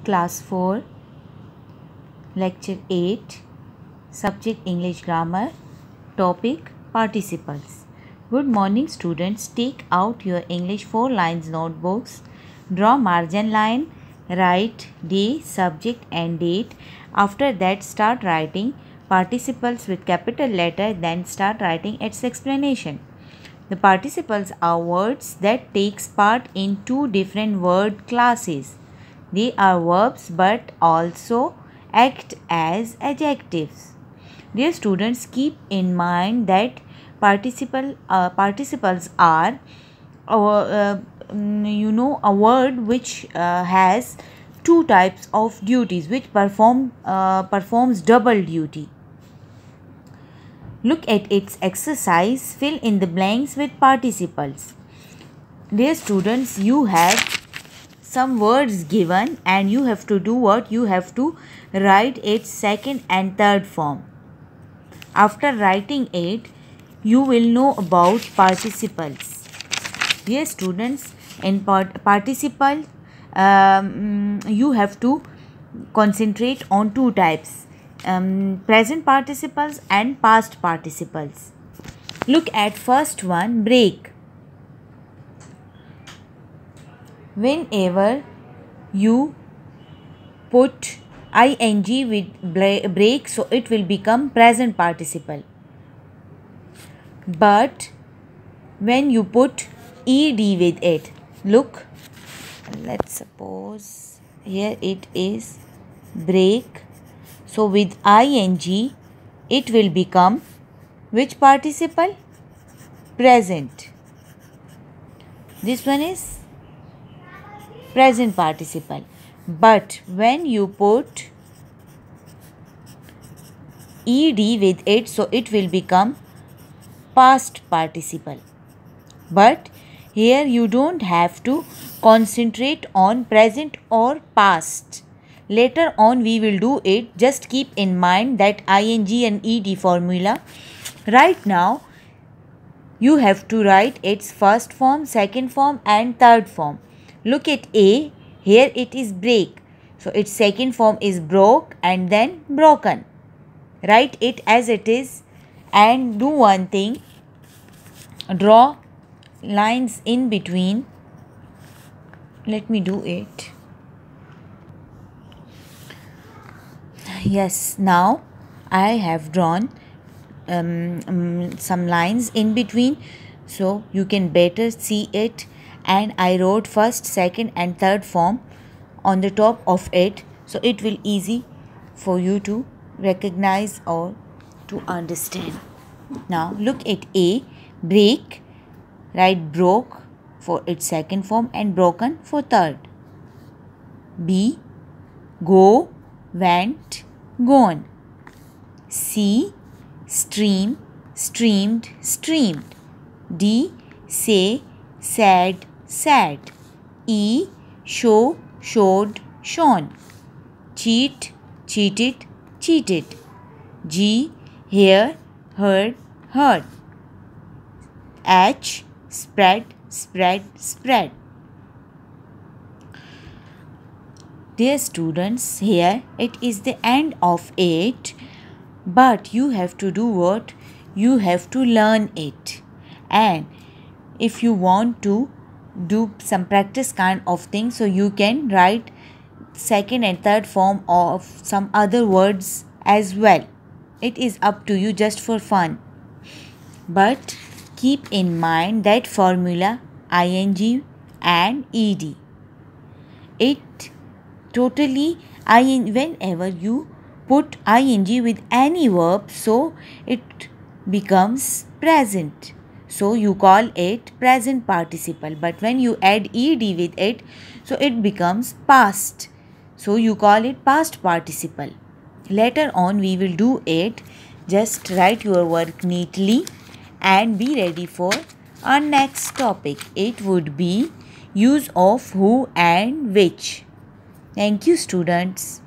Class 4, Lecture 8, Subject English Grammar, Topic Participles. Good morning students. Take out your English 4 lines notebooks. Draw margin line. Write day, subject and date. After that start writing participles with capital letter, then start writing its explanation. The participles are words that takes part in two different word classes. They are verbs but also act as adjectives. Dear students, keep in mind that participles are a word which has two types of duties, which performs double duty. Look at its exercise. Fill in the blanks with participles. Dear students, you have some words given and you have to do what? You have to write its second and third form. After writing it, you will know about participles. Dear students, in participle, you have to concentrate on two types. Present participles and past participles. Look at first one, break. Whenever you put ing with break, so it will become present participle. But when you put ed with it, look, let's suppose here it is break. So with ing, it will become which participle? Present. This one is present participle. But when you put ed with it, so it will become past participle. But here you don't have to concentrate on present or past. Later on we will do it. Just keep in mind that ing and ed formula. Right now you have to write its first form, second form and third form. Look at A. Here it is break. So its second form is broke and then broken. Write it as it is and do one thing. Draw lines in between. Let me do it. Yes, now I have drawn some lines in between, so you can better see it. And I wrote first, second and third form on the top of it, so it will easy for you to recognize or to understand. Now look at A, break, write broke for its second form and broken for third. B, go, went, gone. C, stream, streamed, streamed. D, say, said, sad. E, show, showed, shown. Cheat, cheated, cheated. G, hear, heard, heard. H, spread, spread, spread. Dear students, here it is the end of it, but you have to do what? You have to learn it. And if you want to do some practice kind of thing, so you can write second and third form of some other words as well. It is up to you, just for fun. But keep in mind that formula ing and ed. It totally whenever you put ing with any verb, so it becomes present. So you call it present participle. But when you add ed with it, so it becomes past. So you call it past participle. Later on we will do it. Just write your work neatly and be ready for our next topic. It would be use of who and which. Thank you students.